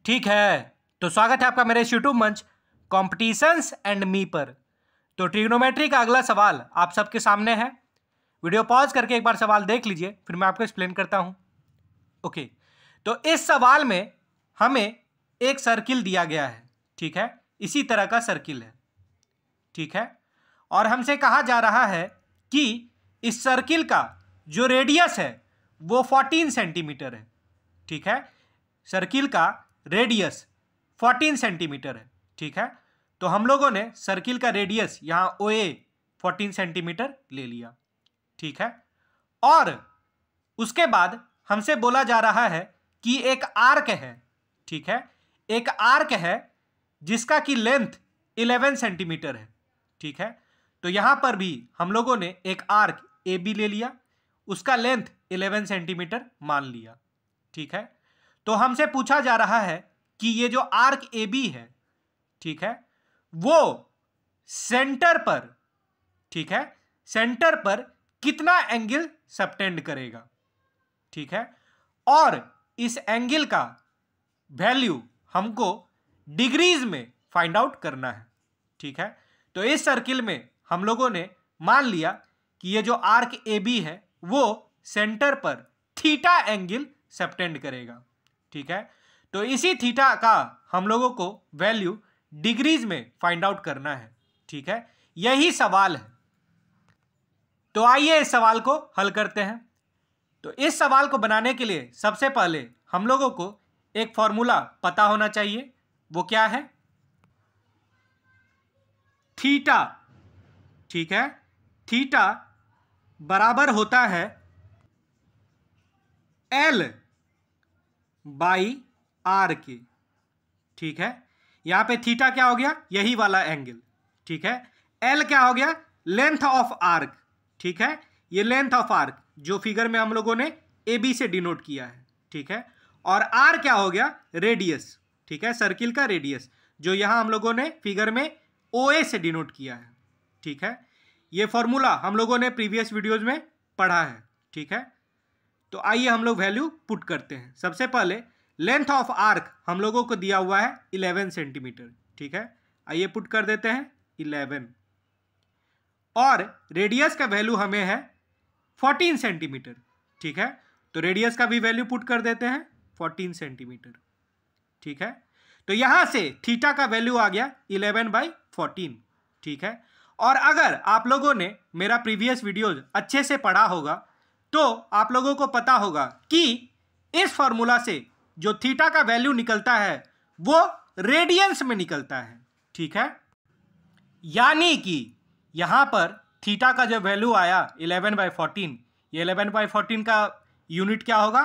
ठीक है, तो स्वागत है आपका मेरे इस यूट्यूब मंच कॉम्पिटिशन्स एंड मी पर। तो ट्रिग्नोमेट्री का अगला सवाल आप सबके सामने है। वीडियो पॉज करके एक बार सवाल देख लीजिए, फिर मैं आपको एक्सप्लेन करता हूं। ओके, तो इस सवाल में हमें एक सर्किल दिया गया है, ठीक है, इसी तरह का सर्किल है, ठीक है, और हमसे कहा जा रहा है कि इस सर्किल का जो रेडियस है वो 14 सेंटीमीटर है, ठीक है, सर्किल का रेडियस 14 सेंटीमीटर है, ठीक है। तो हम लोगों ने सर्किल का रेडियस यहां OA 14 सेंटीमीटर ले लिया, ठीक है। और उसके बाद हमसे बोला जा रहा है कि एक आर्क है, ठीक है, एक आर्क है जिसका की लेंथ 11 सेंटीमीटर है, ठीक है। तो यहां पर भी हम लोगों ने एक आर्क AB ले लिया, उसका लेंथ 11 सेंटीमीटर मान लिया, ठीक है। तो हमसे पूछा जा रहा है कि ये जो आर्क AB है, ठीक है, वो सेंटर पर, ठीक है, सेंटर पर कितना एंगल सबटेंड करेगा, ठीक है। और इस एंगल का वैल्यू हमको डिग्रीज में फाइंड आउट करना है, ठीक है। तो इस सर्किल में हम लोगों ने मान लिया कि ये जो आर्क AB है वो सेंटर पर थीटा एंगल सबटेंड करेगा, ठीक है। तो इसी थीटा का हम लोगों को वैल्यू डिग्रीज में फाइंड आउट करना है, ठीक है, यही सवाल है। तो आइए इस सवाल को हल करते हैं। तो इस सवाल को बनाने के लिए सबसे पहले हम लोगों को एक फॉर्मूला पता होना चाहिए। वो क्या है? थीटा, ठीक है, थीटा बराबर होता है L बाई R के, ठीक है। यहां पे थीटा क्या हो गया? यही वाला एंगल, ठीक है। L क्या हो गया? लेंथ ऑफ आर्क, ठीक है, ये लेंथ ऑफ आर्क जो फिगर में हम लोगों ने AB से डिनोट किया है, ठीक है। और R क्या हो गया? रेडियस, ठीक है, सर्किल का रेडियस जो यहां हम लोगों ने फिगर में OA से डिनोट किया है, ठीक है। ये फॉर्मूला हम लोगों ने प्रीवियस वीडियोज में पढ़ा है, ठीक है। तो आइए हम लोग वैल्यू पुट करते हैं। सबसे पहले लेंथ ऑफ आर्क हम लोगों को दिया हुआ है 11 सेंटीमीटर, ठीक है, आइए पुट कर देते हैं 11। और रेडियस का वैल्यू हमें है 14 सेंटीमीटर, ठीक है। तो रेडियस का भी वैल्यू पुट कर देते हैं 14 सेंटीमीटर, ठीक है। तो यहां से थीटा का वैल्यू आ गया 11/14, ठीक है। और अगर आप लोगों ने मेरा प्रीवियस वीडियोज अच्छे से पढ़ा होगा तो आप लोगों को पता होगा कि इस फॉर्मूला से जो थीटा का वैल्यू निकलता है वो रेडियंस में निकलता है, ठीक है। यानी कि यहां पर थीटा का जो वैल्यू आया 11/14, ये 11/14 का यूनिट क्या होगा?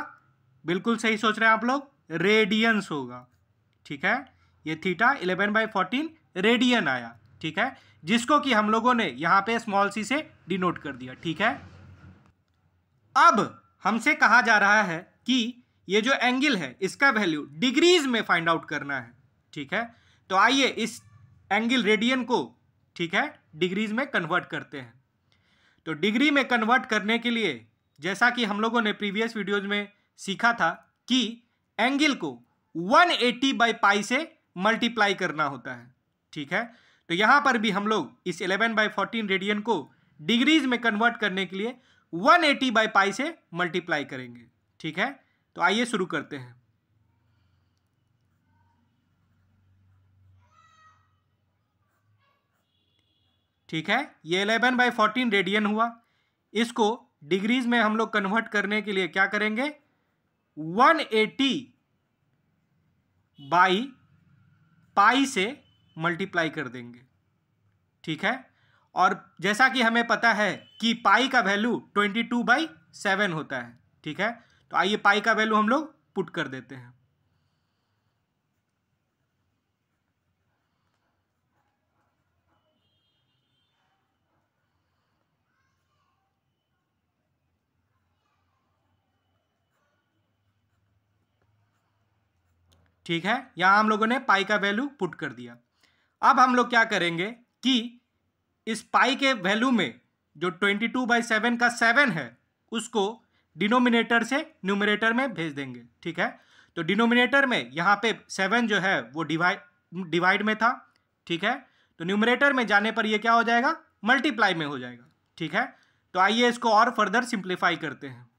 बिल्कुल सही सोच रहे हैं आप लोग, रेडियंस होगा, ठीक है। ये थीटा 11/14 रेडियन आया, ठीक है, जिसको कि हम लोगों ने यहां पे स्मॉल c से डिनोट कर दिया, ठीक है। अब हमसे कहा जा रहा है कि ये जो एंगल है इसका वैल्यू डिग्रीज में फाइंड आउट करना है, ठीक है। तो आइए इस एंगल रेडियन को, ठीक है, डिग्रीज में कन्वर्ट करते हैं। तो डिग्री में कन्वर्ट करने के लिए जैसा कि हम लोगों ने प्रीवियस वीडियोज में सीखा था कि एंगल को 180/π से मल्टीप्लाई करना होता है, ठीक है। तो यहां पर भी हम लोग इस 11/14 रेडियन को डिग्रीज में कन्वर्ट करने के लिए 180/π से मल्टीप्लाई करेंगे, ठीक है। तो आइए शुरू करते हैं। ठीक है, ये 11/14 रेडियन हुआ। इसको डिग्रीज में हम लोग कन्वर्ट करने के लिए क्या करेंगे? 180/π से मल्टीप्लाई कर देंगे, ठीक है। और जैसा कि हमें पता है कि पाई का वैल्यू 22/7 होता है, ठीक है। तो आइए पाई का वैल्यू हम लोग पुट कर देते हैं। ठीक है, यहां हम लोगों ने पाई का वैल्यू पुट कर दिया। अब हम लोग क्या करेंगे कि इस पाई के वैल्यू में जो 22/7 का 7 है उसको डिनोमिनेटर से न्यूमरेटर में भेज देंगे, ठीक है। तो डिनोमिनेटर में यहाँ पे 7 जो है वो डिवाइड में था, ठीक है। तो न्यूमरेटर में जाने पर ये क्या हो जाएगा, मल्टीप्लाई में हो जाएगा, ठीक है। तो आइए इसको और फर्दर सिंप्लीफाई करते हैं।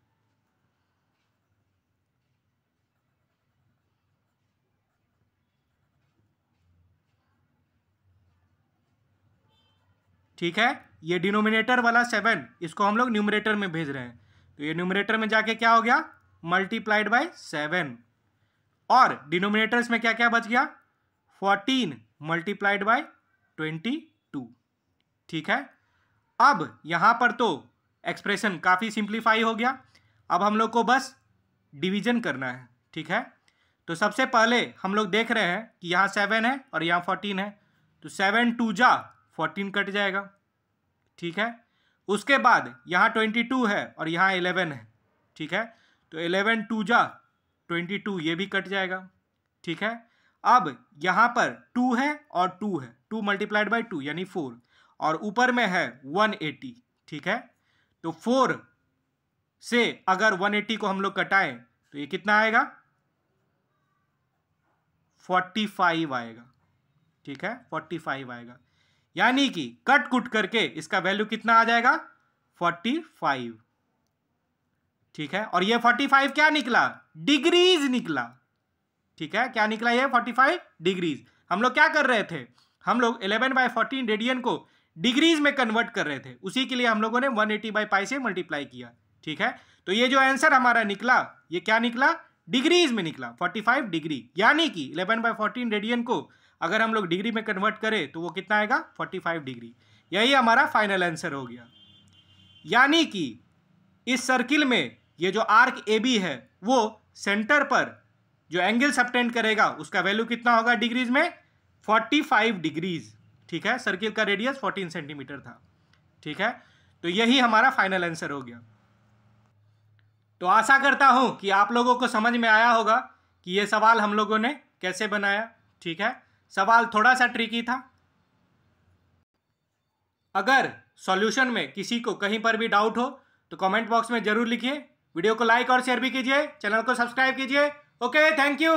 ठीक है, ये डिनोमिनेटर वाला 7 इसको हम लोग न्यूमरेटर में भेज रहे हैं, तो ये न्यूमरेटर में जाके क्या हो गया, मल्टीप्लाइड बाय 7, और डिनोमिनेटर्स में क्या क्या बच गया, 14 मल्टीप्लाइड बाय 22, ठीक है। अब यहां पर तो एक्सप्रेशन काफी सिंप्लीफाई हो गया, अब हम लोग को बस डिवीजन करना है, ठीक है। तो सबसे पहले हम लोग देख रहे हैं कि यहाँ 7 है और यहाँ 14 है, तो 7 2 जा 14 कट जाएगा, ठीक है। उसके बाद यहाँ 22 है और यहाँ 11 है, ठीक है। तो 11 2 जा 22, ये भी कट जाएगा, ठीक है। अब यहाँ पर 2 है और 2 है, 2 मल्टीप्लाइड बाई 2 यानी 4, और ऊपर में है 180, ठीक है। तो 4 से अगर 180 को हम लोग कटाएं तो ये कितना आएगा, 45 आएगा, ठीक है, 45 आएगा। यानी कि कट कुट करके इसका वैल्यू कितना आ जाएगा, 45, ठीक है। और ये 45 क्या निकला, डिग्रीज निकला, ठीक है। क्या निकला, ये 45 डिग्रीज। हम लोग क्या कर रहे थे, हम लोग 11/14 रेडियन को डिग्रीज में कन्वर्ट कर रहे थे, उसी के लिए हम लोगों ने 180/π से मल्टीप्लाई किया, ठीक है। तो ये जो आंसर हमारा निकला, ये क्या निकला, डिग्रीज में निकला, 45 डिग्री। यानी कि 11/14 रेडियन को अगर हम लोग डिग्री में कन्वर्ट करें तो वो कितना आएगा, 45 डिग्री। यही हमारा फाइनल आंसर हो गया। यानी कि इस सर्किल में ये जो आर्क ए बी है वो सेंटर पर जो एंगल सबटेंड करेगा उसका वैल्यू कितना होगा डिग्रीज में, 45 डिग्रीज, ठीक है। सर्किल का रेडियस 14 सेंटीमीटर था, ठीक है। तो यही हमारा फाइनल आंसर हो गया। तो आशा करता हूं कि आप लोगों को समझ में आया होगा कि ये सवाल हम लोगों ने कैसे बनाया, ठीक है। सवाल थोड़ा सा ट्रिकी था। अगर सॉल्यूशन में किसी को कहीं पर भी डाउट हो तो कमेंट बॉक्स में जरूर लिखिए, वीडियो को लाइक और शेयर भी कीजिए, चैनल को सब्सक्राइब कीजिए। Okay, thank you.